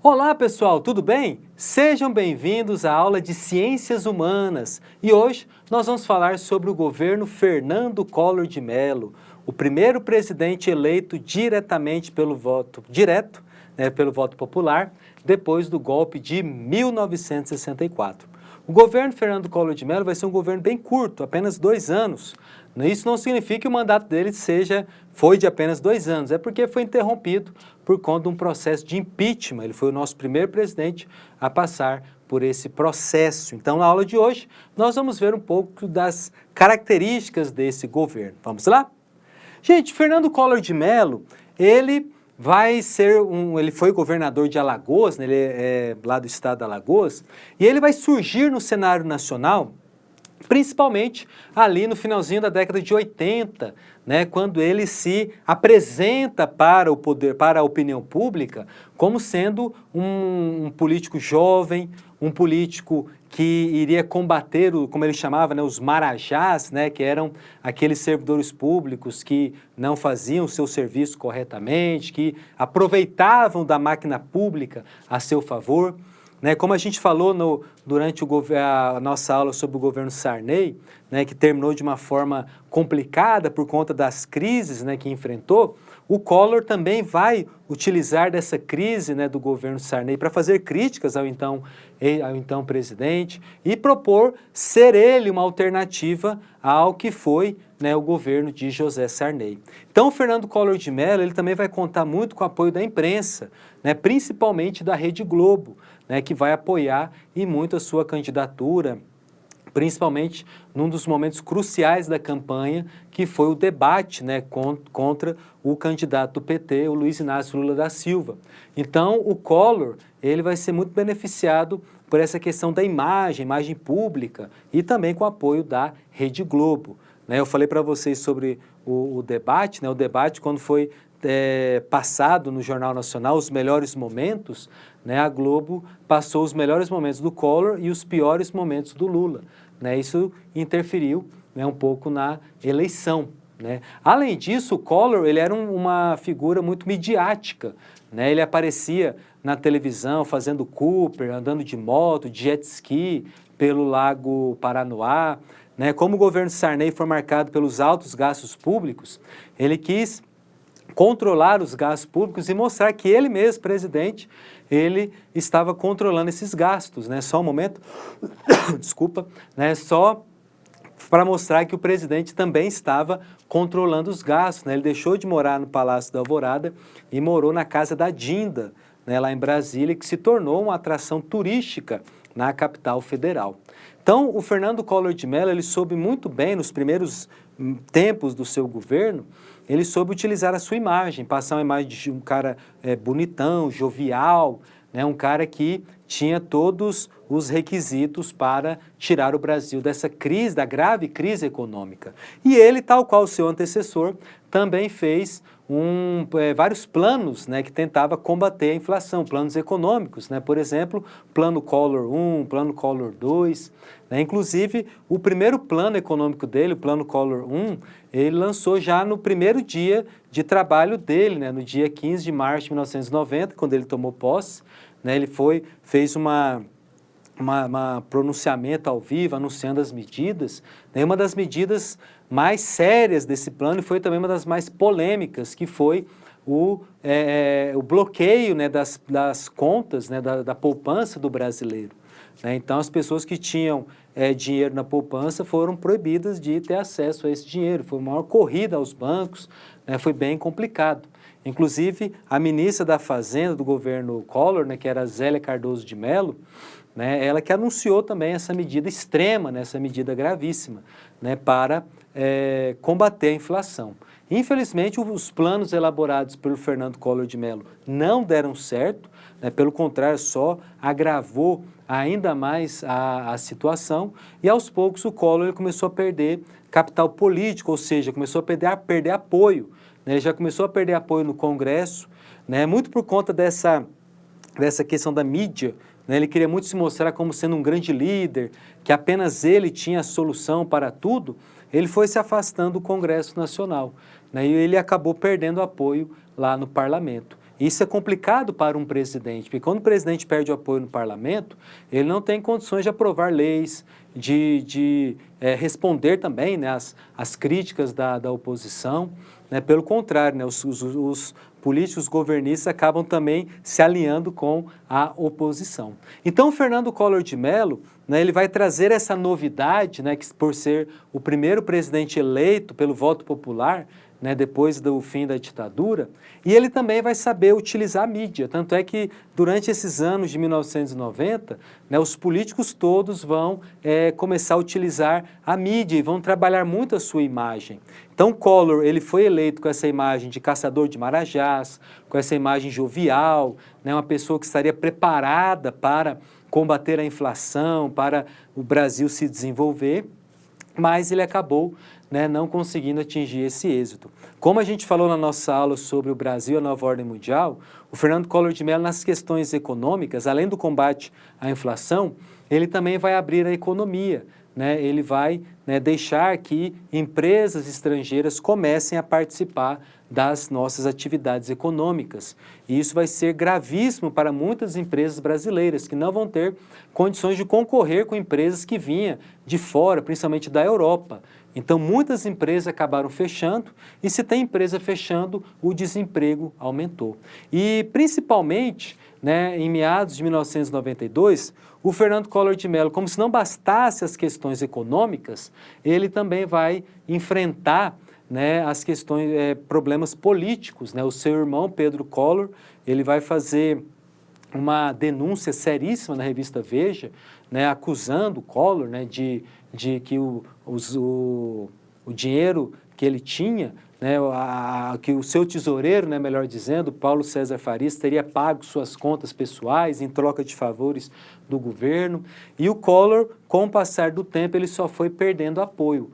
Olá pessoal, tudo bem? Sejam bem-vindos à aula de Ciências Humanas e hoje nós vamos falar sobre o governo Fernando Collor de Mello, o primeiro presidente eleito diretamente pelo voto direto, pelo voto popular, depois do golpe de 1964. O governo Fernando Collor de Mello vai ser um governo bem curto, apenas 2 anos. Isso não significa que o mandato dele foi de apenas 2 anos, é porque foi interrompido por conta de um processo de impeachment. Ele foi o nosso primeiro presidente a passar por esse processo. Então, na aula de hoje, nós vamos ver um pouco das características desse governo. Vamos lá? Gente, Fernando Collor de Mello, ele foi governador de Alagoas, né? Ele é lá do estado de Alagoas, e ele vai surgir no cenário nacional principalmente ali no finalzinho da década de 80, né, quando ele se apresenta para o poder, para a opinião pública, como sendo um político jovem, um político que iria combater, como ele chamava, né, os marajás, né, que eram aqueles servidores públicos que não faziam o seu serviço corretamente, que aproveitavam da máquina pública a seu favor. Como a gente falou durante a nossa aula sobre o governo Sarney, que terminou de uma forma complicada por conta das crises, que enfrentou, o Collor também vai utilizar dessa crise, do governo Sarney para fazer críticas ao então presidente e propor ser ele uma alternativa ao que foi o governo de José Sarney. Então, o Fernando Collor de Mello ele também vai contar muito com o apoio da imprensa, principalmente da Rede Globo, que vai apoiar e muito a sua candidatura, principalmente num dos momentos cruciais da campanha, que foi o debate contra o candidato do PT, o Luiz Inácio Lula da Silva. Então, o Collor ele vai ser muito beneficiado por essa questão da imagem pública e também com o apoio da Rede Globo. Eu falei para vocês sobre o debate, o debate quando foi passado no Jornal Nacional, os melhores momentos, a Globo passou os melhores momentos do Collor e os piores momentos do Lula. Isso interferiu um pouco na eleição. Além disso, o Collor ele era uma figura muito midiática. Ele aparecia na televisão fazendo Cooper, andando de moto, de jet ski pelo Lago Paranoá. Como o governo Sarney foi marcado pelos altos gastos públicos, ele quis controlar os gastos públicos e mostrar que ele mesmo, presidente, ele estava controlando esses gastos, Só um momento, desculpa, Só para mostrar que o presidente também estava controlando os gastos, Ele deixou de morar no Palácio da Alvorada e morou na casa da Dinda, lá em Brasília, que se tornou uma atração turística na capital federal. Então, o Fernando Collor de Mello, ele soube muito bem, nos primeiros tempos do seu governo, ele soube utilizar a sua imagem, passar uma imagem de um cara bonitão, jovial, um cara que tinha todos os requisitos para tirar o Brasil dessa crise, da grave crise econômica. E ele, tal qual o seu antecessor, também fez vários planos que tentava combater a inflação, planos econômicos, por exemplo, Plano Collor 1, Plano Collor 2, Inclusive, o primeiro plano econômico dele, o Plano Collor 1, ele lançou já no primeiro dia de trabalho dele, no dia 15 de março de 1990, quando ele tomou posse, ele fez uma pronunciamento ao vivo, anunciando as medidas. Uma das medidas mais sérias desse plano e foi também uma das mais polêmicas, que foi o bloqueio das contas, da poupança do brasileiro. Então, as pessoas que tinham dinheiro na poupança foram proibidas de ter acesso a esse dinheiro. Foi uma maior corrida aos bancos, foi bem complicado. Inclusive, a ministra da Fazenda do governo Collor, que era Zélia Cardoso de Mello, ela que anunciou também essa medida extrema, essa medida gravíssima, para combater a inflação. Infelizmente, os planos elaborados pelo Fernando Collor de Mello não deram certo, pelo contrário, só agravou ainda mais a situação e, aos poucos, o Collor ele começou a perder capital político, ou seja, começou a perder apoio. Ele já começou a perder apoio no Congresso, muito por conta dessa questão da mídia. Ele queria muito se mostrar como sendo um grande líder, que apenas ele tinha a solução para tudo. Ele foi se afastando do Congresso Nacional, e ele acabou perdendo apoio lá no Parlamento. Isso é complicado para um presidente, porque quando o presidente perde o apoio no parlamento, ele não tem condições de aprovar leis, de responder também, né, as críticas da oposição. Né? Pelo contrário, né, os políticos governistas acabam também se alinhando com a oposição. Então, o Fernando Collor de Mello, né, ele vai trazer essa novidade, né, que por ser o primeiro presidente eleito pelo voto popular, né, depois do fim da ditadura, e ele também vai saber utilizar a mídia. Tanto é que, durante esses anos de 1990, né, os políticos todos vão começar a utilizar a mídia e vão trabalhar muito a sua imagem. Então, Collor, ele foi eleito com essa imagem de caçador de marajás, com essa imagem jovial, né, uma pessoa que estaria preparada para combater a inflação, para o Brasil se desenvolver, mas ele acabou, né, não conseguindo atingir esse êxito. Como a gente falou na nossa aula sobre o Brasil e a nova ordem mundial, o Fernando Collor de Mello, nas questões econômicas, além do combate à inflação, ele também vai abrir a economia, né? Ele vai, né, deixar que empresas estrangeiras comecem a participar das nossas atividades econômicas. E isso vai ser gravíssimo para muitas empresas brasileiras, que não vão ter condições de concorrer com empresas que vinham de fora, principalmente da Europa. Então, muitas empresas acabaram fechando, e se tem empresa fechando, o desemprego aumentou. E, principalmente, né, em meados de 1992, o Fernando Collor de Mello, como se não bastasse as questões econômicas, ele também vai enfrentar, né, as questões, problemas políticos. Né? O seu irmão, Pedro Collor, ele vai fazer uma denúncia seríssima na revista Veja, né, acusando o Collor, né, de que o dinheiro que ele tinha, né, que o seu tesoureiro, né, melhor dizendo, Paulo César Farias, teria pago suas contas pessoais em troca de favores do governo. E o Collor, com o passar do tempo, ele só foi perdendo apoio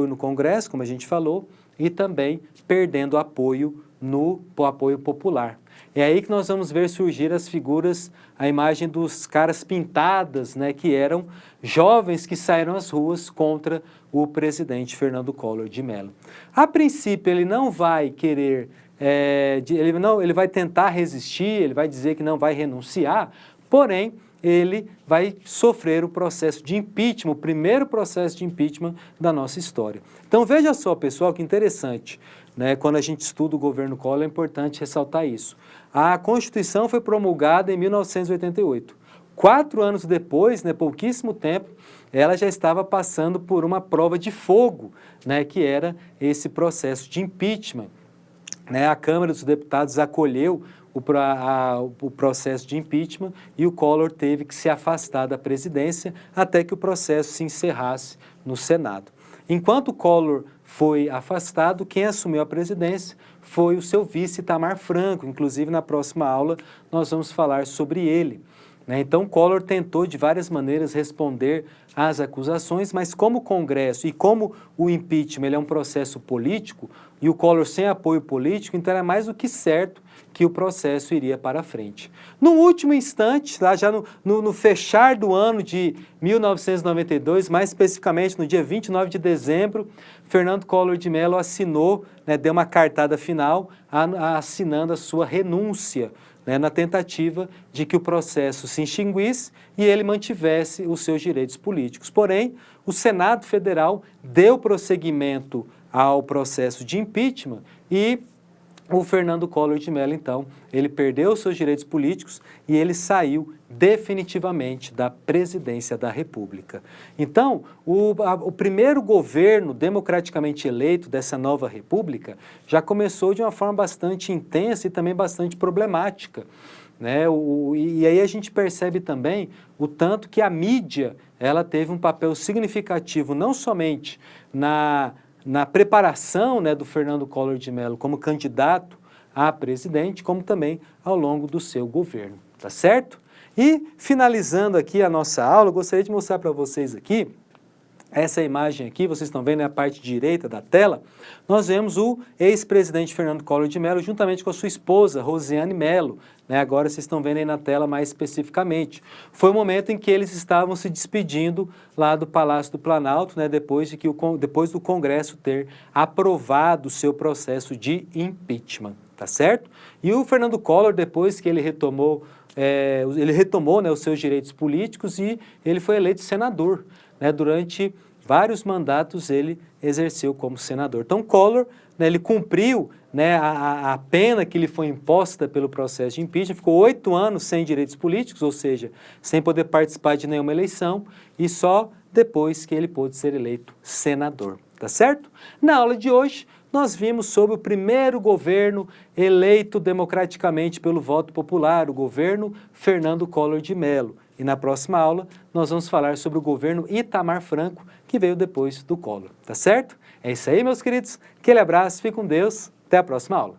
no Congresso, como a gente falou, e também perdendo apoio no apoio popular. É aí que nós vamos ver surgir as figuras, a imagem dos caras pintadas, né, que eram jovens que saíram às ruas contra o presidente Fernando Collor de Mello. A princípio, ele não vai querer, ele vai tentar resistir, ele vai dizer que não vai renunciar, porém, ele vai sofrer o processo de impeachment, o primeiro processo de impeachment da nossa história. Então, veja só, pessoal, que interessante, né? Quando a gente estuda o governo Collor, é importante ressaltar isso. A Constituição foi promulgada em 1988. 4 anos depois, né, pouquíssimo tempo, ela já estava passando por uma prova de fogo, né, que era esse processo de impeachment. Né? A Câmara dos Deputados acolheu o processo de impeachment e o Collor teve que se afastar da presidência até que o processo se encerrasse no Senado. Enquanto o Collor foi afastado, quem assumiu a presidência foi o seu vice Itamar Franco. Inclusive, na próxima aula, nós vamos falar sobre ele. Então, Collor tentou de várias maneiras responder às acusações, mas como o Congresso e como o impeachment ele é um processo político, e o Collor sem apoio político, então era mais do que certo que o processo iria para frente. No último instante, lá já no fechar do ano de 1992, mais especificamente no dia 29 de dezembro, Fernando Collor de Mello assinou, né, deu uma cartada final, assinando a sua renúncia, né, na tentativa de que o processo se extinguisse e ele mantivesse os seus direitos políticos. Porém, o Senado Federal deu prosseguimento ao processo de impeachment e o Fernando Collor de Mello, então, ele perdeu os seus direitos políticos e ele saiu definitivamente da presidência da República. Então, o primeiro governo democraticamente eleito dessa nova república já começou de uma forma bastante intensa e também bastante problemática. Né? E aí a gente percebe também o tanto que a mídia ela teve um papel significativo não somente na preparação, né, do Fernando Collor de Mello como candidato a presidente, como também ao longo do seu governo, tá certo? E finalizando aqui a nossa aula, eu gostaria de mostrar para vocês aqui, essa imagem aqui, vocês estão vendo na parte direita da tela, nós vemos o ex-presidente Fernando Collor de Mello juntamente com a sua esposa, Rosiane Mello, né? Agora vocês estão vendo aí na tela mais especificamente. Foi o momento em que eles estavam se despedindo lá do Palácio do Planalto, né? Depois do Congresso ter aprovado o seu processo de impeachment. tá certo? E o Fernando Collor, depois que ele retomou, né, os seus direitos políticos e ele foi eleito senador, né, durante vários mandatos ele exerceu como senador. Então, Collor, né, ele cumpriu, né, a pena que lhe foi imposta pelo processo de impeachment, ficou 8 anos sem direitos políticos, ou seja, sem poder participar de nenhuma eleição, e só depois que ele pôde ser eleito senador, tá certo? Na aula de hoje, nós vimos sobre o primeiro governo eleito democraticamente pelo voto popular, o governo Fernando Collor de Mello. E na próxima aula, nós vamos falar sobre o governo Itamar Franco, que veio depois do Collor, tá certo? É isso aí, meus queridos. Aquele abraço, fique com Deus. Até a próxima aula.